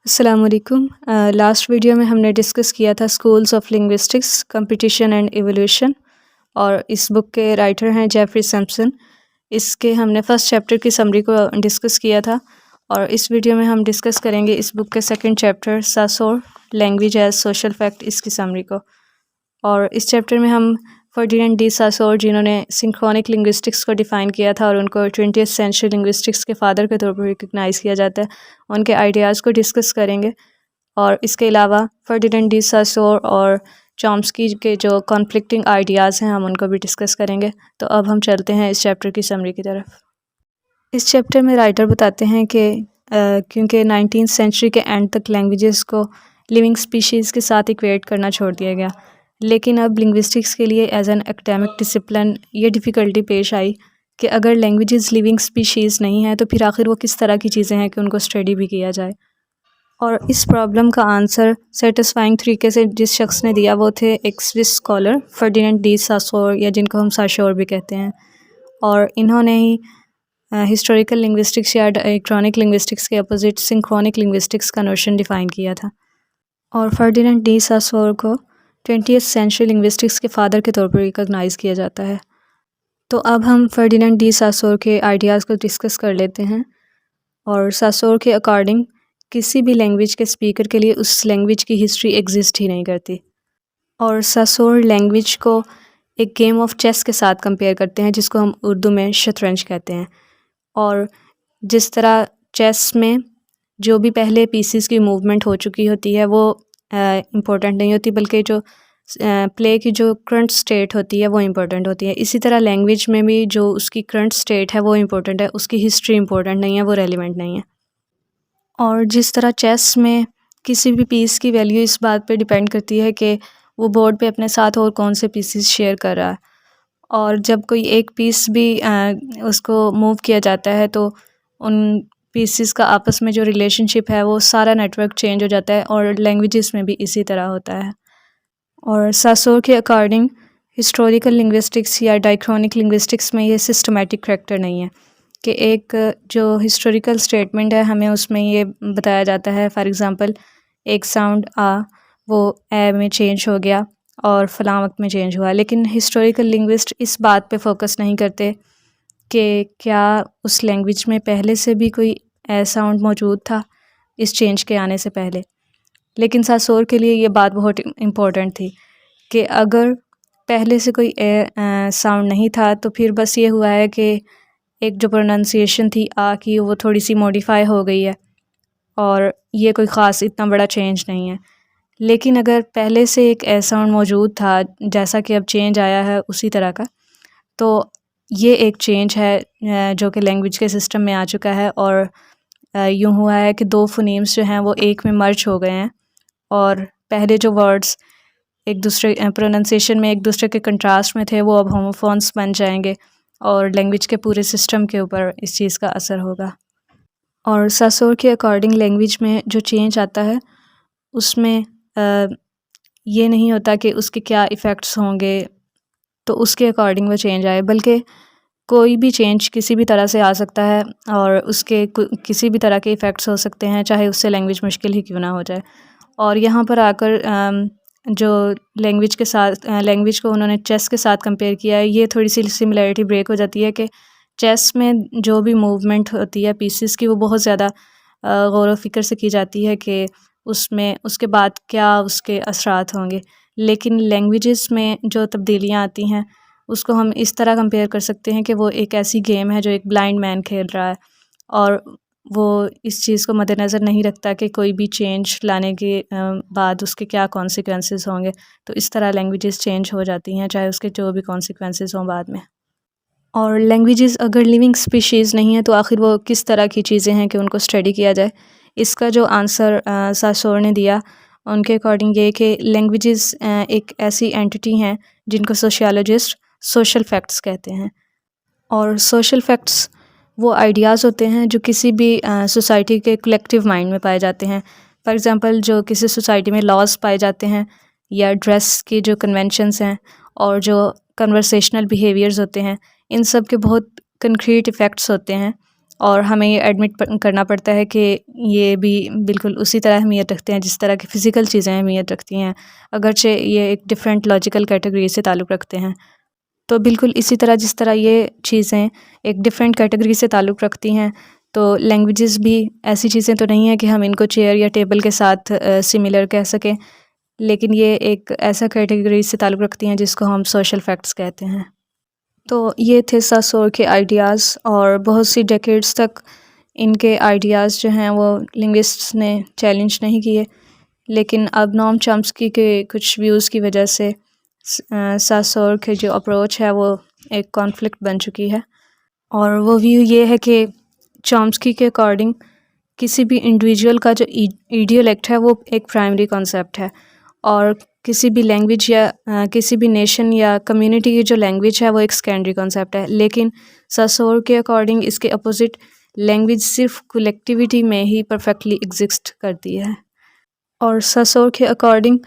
السلام علیکم۔ Last video میں ہم نے ڈسکس کیا تھا schools of linguistics competition and evolution, اور اس بک کے رائٹر ہیں جیفری سمپسن۔ اس کے ہم نے فرسٹ چیپٹر کی سمری کو ڈسکس کیا تھا، اور اس ویڈیو میں ہم ڈسکس کریں گے اس بک کے second chapter Saussure language as social fact, اس کی سمری کو۔ اور اس چیپٹر میں ہم فرڈینینڈ ڈی ساسور، جنہوں نے سنکرونک لنگوسٹکس کو ڈیفائن کیا تھا اور ان کو 20th سینچری لنگوسٹکس کے فادر کے طور پر ریکگنائز کیا جاتا ہے، ان کے آئیڈیاز کو ڈسکس کریں گے۔ اور اس کے علاوہ فرڈینینڈ ڈی ساسور اور چامسکی کے جو کانفلکٹنگ آئیڈیاز ہیں، ہم ان کو بھی ڈسکس کریں گے۔ تو اب ہم چلتے ہیں اس چیپٹر کی سمری کی طرف۔ اس چیپٹر میں رائٹر بتاتے ہیں کہ کیونکہ 19th سینچری کے اینڈ تک لینگویجز کو لیونگ اسپیشیز کے ساتھ ایکویٹ کرنا چھوڑ دیا گیا، لیکن اب لنگوسٹکس کے لیے ایز این ایکڈیمک ڈسپلن یہ ڈیفیکلٹی پیش آئی کہ اگر لینگویجز لیونگ اسپیشیز نہیں ہیں تو پھر آخر وہ کس طرح کی چیزیں ہیں کہ ان کو اسٹڈی بھی کیا جائے۔ اور اس پرابلم کا آنسر سیٹسفائنگ طریقے سے جس شخص نے دیا وہ تھے ایک سوئس اسکالر فرڈینینڈ ڈی ساسور، یا جن کو ہم ساشور بھی کہتے ہیں، اور انہوں نے ہی ہسٹوریکل لنگوسٹکس یا ڈائیکرونک لنگوسٹکس کے اپوزٹ سنکرونک لنگوسٹکس کا نوشن ڈیفائن کیا تھا۔ اور فرڈینینڈ ڈی ساسور کو 20th سینچری لنگوسٹکس کے فادر کے طور پر ریکگنائز کیا جاتا ہے۔ تو اب ہم فرڈینینڈ ڈی ساسور کے آئیڈیاز کو ڈسکس کر لیتے ہیں۔ اور ساسور کے اکارڈنگ کسی بھی لینگویج کے اسپیکر کے لیے اس لینگویج کی ہسٹری ایگزسٹ ہی نہیں کرتی، اور ساسور لینگویج کو ایک گیم آف چیس کے ساتھ کمپیئر کرتے ہیں، جس کو ہم اردو میں شطرنج کہتے ہیں۔ اور جس طرح چیس میں جو بھی پہلے پیسز کی موومنٹ ہو چکی ہوتی ہے وہ امپورٹنٹ نہیں ہوتی، بلکہ جو پلے کی جو کرنٹ سٹیٹ ہوتی ہے وہ امپورٹنٹ ہوتی ہے، اسی طرح لینگویج میں بھی جو اس کی کرنٹ سٹیٹ ہے وہ امپورٹنٹ ہے، اس کی ہسٹری امپورٹنٹ نہیں ہے، وہ ریلیونٹ نہیں ہے۔ اور جس طرح چیس میں کسی بھی پیس کی ویلیو اس بات پہ ڈیپینڈ کرتی ہے کہ وہ بورڈ پہ اپنے ساتھ اور کون سے پیسز شیئر کر رہا ہے، اور جب کوئی ایک پیس بھی اس کو موو کیا جاتا ہے تو ان پیسز کا آپس میں جو ریلیشن شپ ہے وہ سارا نیٹ ورک چینج ہو جاتا ہے، اور لینگویجز میں بھی اسی طرح ہوتا ہے۔ اور ساسور کے اکارڈنگ ہسٹوریکل لنگوسٹکس یا ڈائیکرونک لنگوسٹکس میں یہ سسٹمیٹک کریکٹر نہیں ہے کہ ایک جو ہسٹوریکل اسٹیٹمنٹ ہے ہمیں اس میں یہ بتایا جاتا ہے، فار ایگزامپل ایک ساؤنڈ وہ اے میں چینج ہو گیا اور فلاں وقت میں چینج ہوا، لیکن ہسٹوریکل لنگوسٹ اس بات پہ فوکس نہیں کرتے کہ کیا اس لینگویج میں پہلے سے بھی کوئی اے ساؤنڈ موجود تھا اس چینج کے آنے سے پہلے۔ لیکن ساسور کے لیے یہ بات بہت امپورٹنٹ تھی کہ اگر پہلے سے کوئی اے ساؤنڈ نہیں تھا تو پھر بس یہ ہوا ہے کہ ایک جو پروننسیشن تھی کی وہ تھوڑی سی موڈیفائی ہو گئی ہے، اور یہ کوئی خاص اتنا بڑا چینج نہیں ہے۔ لیکن اگر پہلے سے ایک اے ساؤنڈ موجود تھا جیسا کہ اب چینج آیا ہے اسی طرح کا، تو یہ ایک چینج ہے جو کہ لینگویج کے سسٹم میں آ چکا ہے، اور یوں ہوا ہے کہ دو فونیمز جو ہیں وہ ایک میں مرج ہو گئے ہیں، اور پہلے جو ورڈز ایک دوسرے پروننسیشن میں ایک دوسرے کے کنٹراسٹ میں تھے وہ اب ہوموفونس بن جائیں گے، اور لینگویج کے پورے سسٹم کے اوپر اس چیز کا اثر ہوگا۔ اور ساسور کے اکارڈنگ لینگویج میں جو چینج آتا ہے اس میں یہ نہیں ہوتا کہ اس کے کیا ایفیکٹس ہوں گے تو اس کے اکارڈنگ وہ چینج آئے، بلکہ کوئی بھی چینج کسی بھی طرح سے آ سکتا ہے، اور اس کے کسی بھی طرح کے ایفیکٹس ہو سکتے ہیں، چاہے اس سے لینگویج مشکل ہی کیوں نہ ہو جائے۔ اور یہاں پر آ کر جو لینگویج کو انہوں نے چیس کے ساتھ کمپیئر کیا ہے، یہ تھوڑی سی سملیرٹی بریک ہو جاتی ہے کہ چیس میں جو بھی موومنٹ ہوتی ہے پیسز کی وہ بہت زیادہ غور و فکر سے کی جاتی ہے کہ اس میں اس کے بعد کیا اس کے اثرات ہوں گے، لیکن لینگویجز میں جو تبدیلیاں آتی ہیں اس کو ہم اس طرح کمپیئر کر سکتے ہیں کہ وہ ایک ایسی گیم ہے جو ایک بلائنڈ مین کھیل رہا ہے، اور وہ اس چیز کو مد نظر نہیں رکھتا کہ کوئی بھی چینج لانے کے بعد اس کے کیا کانسیکوینسز ہوں گے۔ تو اس طرح لینگویجز چینج ہو جاتی ہیں چاہے اس کے جو بھی کانسیکوینسز ہوں بعد میں۔ اور لینگویجز اگر لیونگ اسپیشیز نہیں ہیں تو آخر وہ کس طرح کی چیزیں ہیں کہ ان کو اسٹڈی کیا جائے؟ اس کا جو آنسر ساسور نے دیا ان کے اکارڈنگ یہ کہ لینگویجز ایک ایسی اینٹی ہیں جن کو سوشیالوجسٹ سوشل فیکٹس کہتے ہیں، اور سوشل فیکٹس وہ آئیڈیاز ہوتے ہیں جو کسی بھی سوسائٹی کے کلیکٹیو مائنڈ میں پائے جاتے ہیں۔ فار ایگزامپل جو کسی سوسائٹی میں لاز پائے جاتے ہیں، یا ڈریس کی جو کنونشنز ہیں، اور جو کنورسیشنل بیہیویئرز ہوتے ہیں، ان سب کے بہت کنکریٹ ایفیکٹس ہوتے ہیں، اور ہمیں یہ ایڈمٹ کرنا پڑتا ہے کہ یہ بھی بالکل اسی طرح اہمیت رکھتے ہیں جس طرح کی فزیکل چیزیں اہمیت رکھتی ہیں، اگرچہ یہ ایک ڈفرینٹ لاجیکل کیٹیگری سے تعلق رکھتے ہیں۔ تو بالکل اسی طرح جس طرح یہ چیزیں ایک ڈفرینٹ کیٹیگری سے تعلق رکھتی ہیں، تو لینگویجز بھی ایسی چیزیں تو نہیں ہیں کہ ہم ان کو چیئر یا ٹیبل کے ساتھ سملر کہہ سکیں، لیکن یہ ایک ایسا کیٹیگری سے تعلق رکھتی ہیں جس کو ہم سوشل فیکٹس کہتے ہیں۔ تو یہ تھے ساسور کے آئیڈیاز، اور بہت سی ڈیکیڈز تک ان کے آئیڈیاز جو ہیں وہ لنگوسٹس نے چیلنج نہیں کیے، لیکن اب نوم چامسکی کے کچھ ویوز کی وجہ سے ساسور کے جو اپروچ ہے وہ ایک کانفلکٹ بن چکی ہے، اور وہ ویو یہ ہے کہ چامسکی کے اکارڈنگ کسی بھی انڈیویجول کا جو ایڈیولیکٹ ہے وہ ایک پرائمری کانسیپٹ ہے، اور کسی بھی لینگویج یا کسی بھی نیشن یا کمیونٹی کی جو لینگویج ہے وہ ایک سیکنڈری کانسیپٹ ہے، لیکن ساسور کے اکارڈنگ اس کے اپوزٹ لینگویج صرف کلیکٹیویٹی میں ہی پرفیکٹلی ایگزسٹ کرتی ہے، اور ساسور کے اکارڈنگ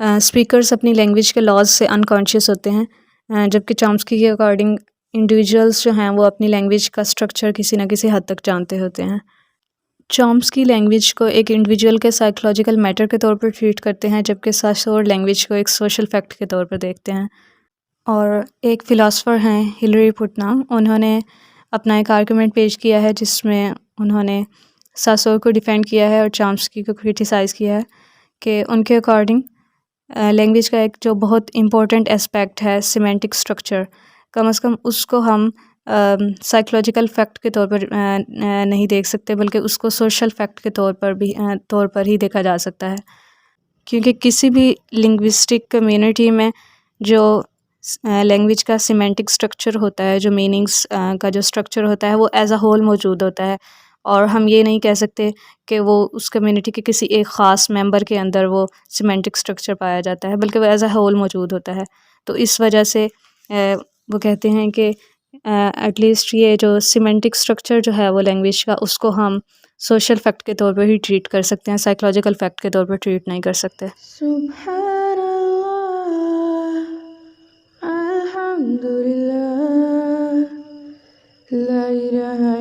اسپیکرز اپنی لینگویج کے لاز سے انکانشیس ہوتے ہیں، جبکہ چامسکی کے اکارڈنگ انڈیویجولس جو ہیں وہ اپنی لینگویج کا اسٹرکچر کسی نہ کسی حد تک جانتے ہوتے ہیں۔ چامسکی لینگویج کو ایک انڈیویجول کے سائیکولوجیکل میٹر کے طور پر ٹریٹ کرتے ہیں، جبکہ ساسور لینگویج کو ایک سوشل فیکٹ کے طور پر دیکھتے ہیں۔ اور ایک فلاسفر ہیں ہلری پٹنام، انہوں نے اپنا ایک آرگومنٹ پیش کیا ہے جس میں انہوں نے ساسور کو ڈیفینڈ کیا ہے اور چامسکی کو کرٹیسائز کیا ہے کہ ان کے اکارڈنگ لینگویج کا ایک جو بہت امپورٹنٹ اسپیکٹ ہے سیمینٹک اسٹرکچر، کم از کم اس کو ہم سائیکولوجیکل فیکٹ کے طور پر نہیں دیکھ سکتے، بلکہ اس کو سوشل فیکٹ کے طور پر ہی دیکھا جا سکتا ہے، کیونکہ کسی بھی لنگوسٹک کمیونٹی میں جو لینگویج کا سیمینٹک اسٹرکچر ہوتا ہے، جو میننگس کا جو اسٹرکچر ہوتا ہے وہ ایز اے ہول موجود ہوتا ہے، اور ہم یہ نہیں کہہ سکتے کہ وہ اس کمیونٹی کے کسی ایک خاص ممبر کے اندر وہ سیمینٹک اسٹرکچر پایا جاتا ہے، بلکہ وہ ایز اے ہول موجود ہوتا ہے۔ تو اس وجہ سے وہ کہتے ہیں کہ ایٹ لیسٹ یہ جو سیمینٹک اسٹرکچر جو ہے وہ لینگویج کا، اس کو ہم سوشل فیکٹ کے طور پر ہی ٹریٹ کر سکتے ہیں، سائیکولوجیکل فیکٹ کے طور پر ٹریٹ نہیں کر سکتے۔ سبحان اللہ، الحمدللہ، لا الہ